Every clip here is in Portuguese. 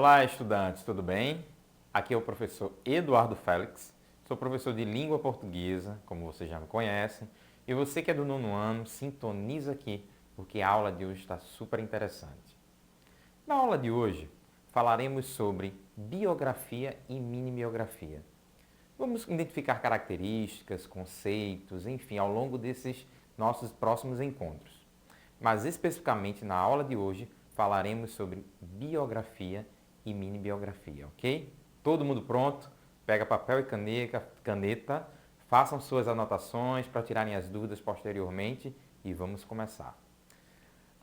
Olá, estudantes, tudo bem? Aqui é o professor Eduardo Félix, sou professor de língua portuguesa, como vocês já me conhecem, e você que é do nono ano, sintoniza aqui, porque a aula de hoje está super interessante. Na aula de hoje, falaremos sobre biografia e mini-biografia. Vamos identificar características, conceitos, enfim, ao longo desses nossos próximos encontros. Mas especificamente na aula de hoje, falaremos sobre biografia e mini-biografia, ok? Todo mundo pronto? Pega papel e caneta, façam suas anotações para tirarem as dúvidas posteriormente e vamos começar.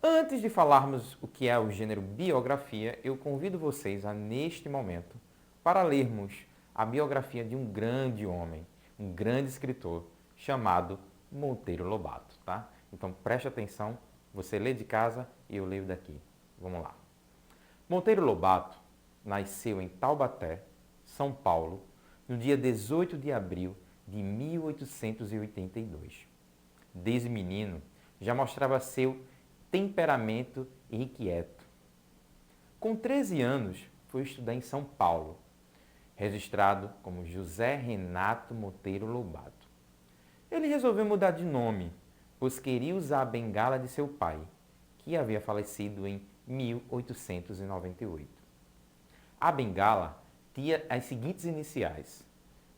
Antes de falarmos o que é o gênero biografia, eu convido vocês a, neste momento, para lermos a biografia de um grande homem, um grande escritor, chamado Monteiro Lobato, tá? Então preste atenção, você lê de casa e eu leio daqui. Vamos lá. Monteiro Lobato nasceu em Taubaté, São Paulo, no dia 18 de abril de 1882. Desde menino, já mostrava seu temperamento irrequieto. Com 13 anos, foi estudar em São Paulo, registrado como José Renato Monteiro Lobato. Ele resolveu mudar de nome, pois queria usar a bengala de seu pai, que havia falecido em 1898. A bengala tinha as seguintes iniciais,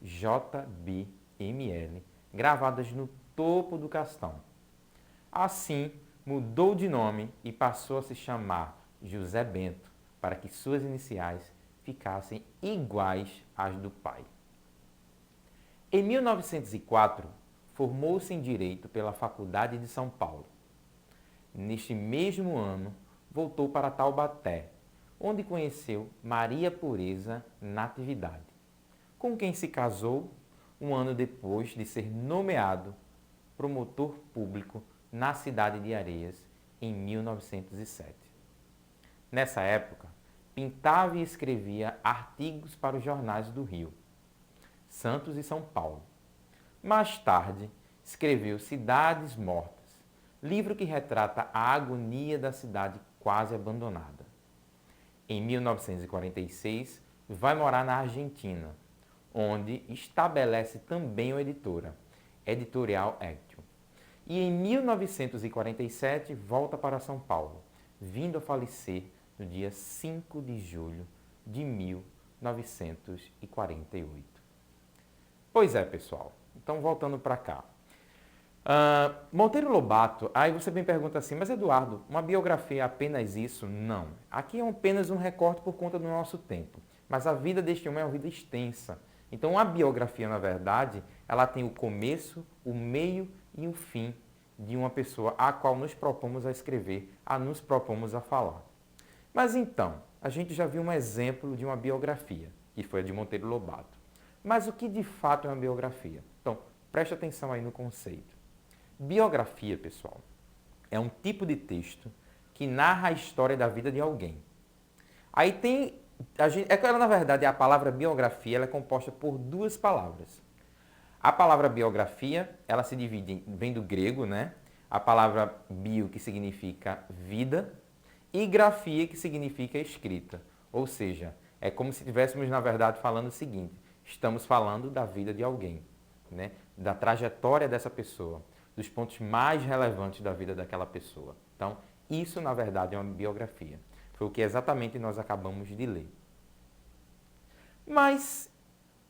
JBML, gravadas no topo do castão. Assim, mudou de nome e passou a se chamar José Bento, para que suas iniciais ficassem iguais às do pai. Em 1904, formou-se em Direito pela Faculdade de São Paulo. Neste mesmo ano, voltou para Taubaté, onde conheceu Maria Pureza Natividade, com quem se casou um ano depois de ser nomeado promotor público na cidade de Areias, em 1907. Nessa época, pintava e escrevia artigos para os jornais do Rio, Santos e São Paulo. Mais tarde, escreveu Cidades Mortas, livro que retrata a agonia da cidade quase abandonada. Em 1946, vai morar na Argentina, onde estabelece também uma editora, Editorial Action. E em 1947 volta para São Paulo, vindo a falecer no dia 5 de julho de 1948. Pois é, pessoal. Então, voltando para cá. Monteiro Lobato, aí você me pergunta assim, mas Eduardo, uma biografia é apenas isso? Não. Aqui é apenas um recorte por conta do nosso tempo. Mas a vida deste homem é uma vida extensa. Então, a biografia, na verdade, ela tem o começo, o meio e o fim de uma pessoa a qual nos propomos a escrever, a nos propomos a falar. Mas então, a gente já viu um exemplo de uma biografia, que foi a de Monteiro Lobato. Mas o que de fato é uma biografia? Então, preste atenção aí no conceito. Biografia, pessoal, é um tipo de texto que narra a história da vida de alguém. Aí tem, na verdade, a palavra biografia ela é composta por duas palavras. A palavra biografia, ela se divide, vem do grego, né? A palavra bio, que significa vida, e grafia, que significa escrita. Ou seja, é como se estivéssemos, na verdade, falando o seguinte, estamos falando da vida de alguém, né? Da trajetória dessa pessoa, dos pontos mais relevantes da vida daquela pessoa. Então, isso, na verdade, é uma biografia. Foi o que exatamente nós acabamos de ler. Mas,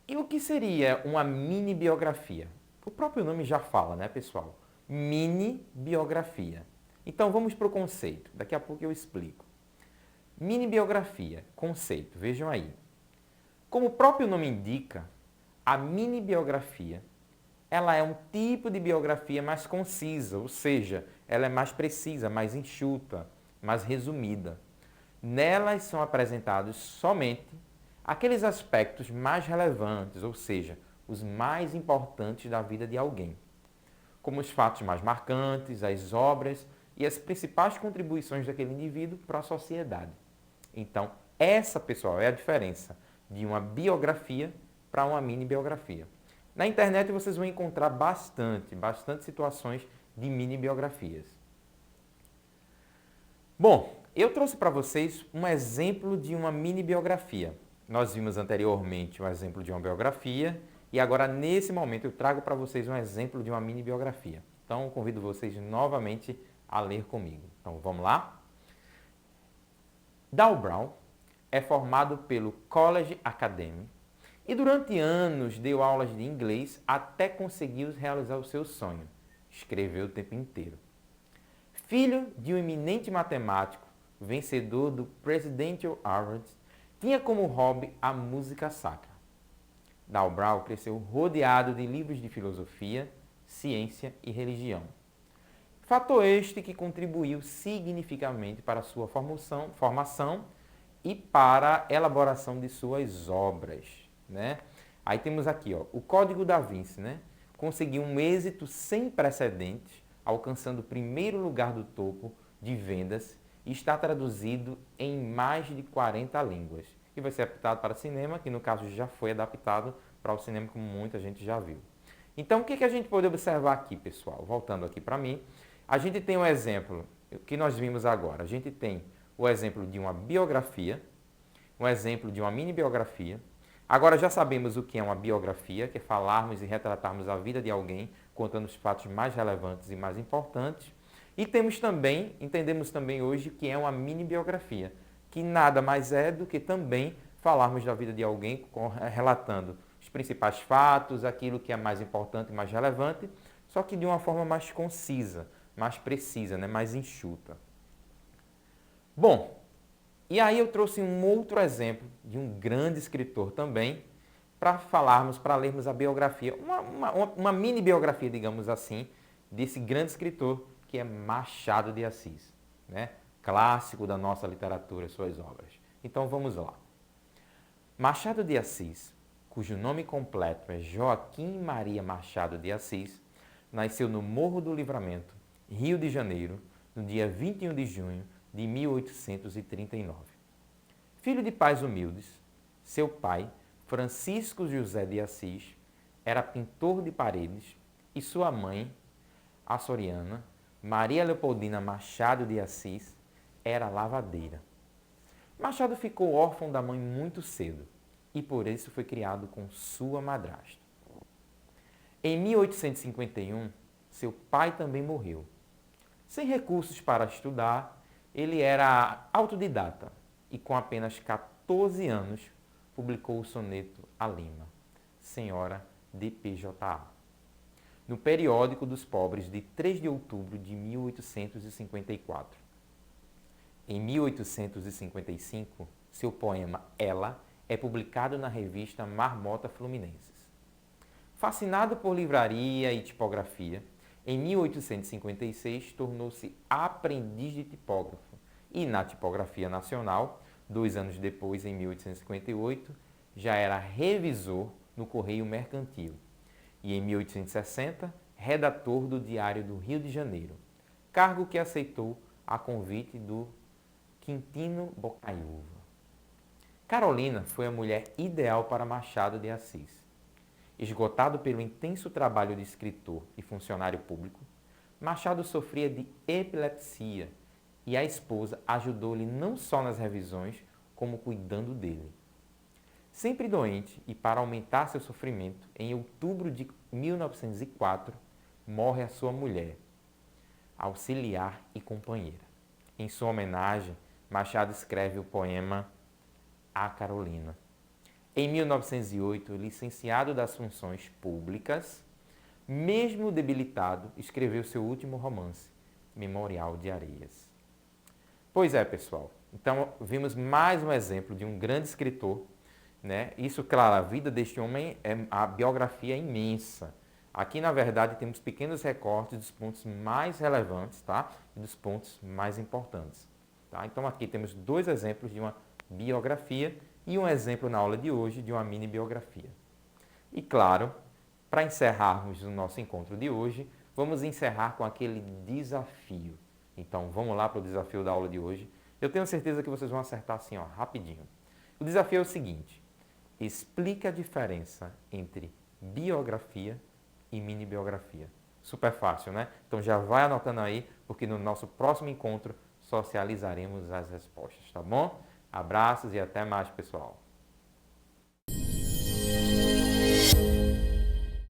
e o que seria uma mini-biografia? O próprio nome já fala, né, pessoal? Mini-biografia. Então, vamos para o conceito. Daqui a pouco eu explico. Mini-biografia, conceito, vejam aí. Como o próprio nome indica, a mini-biografia ela é um tipo de biografia mais concisa, ou seja, ela é mais precisa, mais enxuta, mais resumida. Nelas são apresentados somente aqueles aspectos mais relevantes, ou seja, os mais importantes da vida de alguém, como os fatos mais marcantes, as obras e as principais contribuições daquele indivíduo para a sociedade. Então, essa, pessoal, é a diferença de uma biografia para uma mini-biografia. Na internet vocês vão encontrar bastante situações de mini-biografias. Bom, eu trouxe para vocês um exemplo de uma mini biografia. Nós vimos anteriormente um exemplo de uma biografia e agora, nesse momento, eu trago para vocês um exemplo de uma mini biografia. Então, convido vocês novamente a ler comigo. Então, vamos lá? Dan Brown é formado pelo College Academy e durante anos deu aulas de inglês até conseguir realizar o seu sonho, escrever o tempo inteiro. Filho de um eminente matemático, vencedor do Presidential Award, tinha como hobby a música sacra. Dan Brown cresceu rodeado de livros de filosofia, ciência e religião. Fator este que contribuiu significativamente para a sua formação e para a elaboração de suas obras, né? Aí temos aqui, ó, o Código da Vinci, né? Conseguiu um êxito sem precedentes, alcançando o primeiro lugar do topo de vendas e está traduzido em mais de 40 línguas. E vai ser adaptado para cinema, que no caso já foi adaptado para o cinema, como muita gente já viu. Então, o que a gente pode observar aqui, pessoal? Voltando aqui para mim, a gente tem um exemplo que nós vimos agora. A gente tem o exemplo de uma biografia, um exemplo de uma mini biografia. Agora já sabemos o que é uma biografia, que é falarmos e retratarmos a vida de alguém, contando os fatos mais relevantes e mais importantes. E entendemos também hoje que é uma mini biografia, que nada mais é do que também falarmos da vida de alguém, relatando os principais fatos, aquilo que é mais importante e mais relevante, só que de uma forma mais concisa, mais precisa, né? Mais enxuta. Bom, e aí eu trouxe um outro exemplo de um grande escritor também, para lermos a biografia, uma mini biografia, digamos assim, desse grande escritor que é Machado de Assis, né? Clássico da nossa literatura, suas obras. Então vamos lá. Machado de Assis, cujo nome completo é Joaquim Maria Machado de Assis, nasceu no Morro do Livramento, Rio de Janeiro, no dia 21 de junho de 1839. Filho de pais humildes, seu pai, Francisco José de Assis, era pintor de paredes e sua mãe, açoriana, Maria Leopoldina Machado de Assis, era lavadeira. Machado ficou órfão da mãe muito cedo e por isso foi criado com sua madrasta. Em 1851, seu pai também morreu. Sem recursos para estudar, ele era autodidata e com apenas 14 anos publicou o soneto a Lima, Senhora de PJA, no Periódico dos Pobres de 3 de outubro de 1854. Em 1855, seu poema Ela é publicado na revista Marmota Fluminenses. Fascinado por livraria e tipografia, em 1856 tornou-se aprendiz de tipógrafo e na tipografia nacional, 2 anos depois, em 1858, já era revisor no Correio Mercantil e em 1860, redator do Diário do Rio de Janeiro, cargo que aceitou a convite do Quintino Bocaiúva. Carolina foi a mulher ideal para Machado de Assis. Esgotado pelo intenso trabalho de escritor e funcionário público, Machado sofria de epilepsia e a esposa ajudou-lhe não só nas revisões, como cuidando dele. Sempre doente e para aumentar seu sofrimento, em outubro de 1904, morre a sua mulher, auxiliar e companheira. Em sua homenagem, Machado escreve o poema A Carolina. Em 1908, licenciado das funções públicas, mesmo debilitado, escreveu seu último romance, Memorial de Areias. Pois é, pessoal. Então, vimos mais um exemplo de um grande escritor, né? Isso, claro, a vida deste homem, a biografia é imensa. Aqui, na verdade, temos pequenos recortes dos pontos mais relevantes, tá? E dos pontos mais importantes. Tá? Então, aqui temos 2 exemplos de uma biografia e um exemplo na aula de hoje de uma mini biografia. E, claro, para encerrarmos o nosso encontro de hoje, vamos encerrar com aquele desafio. Então, vamos lá para o desafio da aula de hoje. Eu tenho certeza que vocês vão acertar assim, ó, rapidinho. O desafio é o seguinte: explique a diferença entre biografia e mini biografia. Super fácil, né? Então já vai anotando aí, porque no nosso próximo encontro socializaremos as respostas, tá bom? Abraços e até mais, pessoal.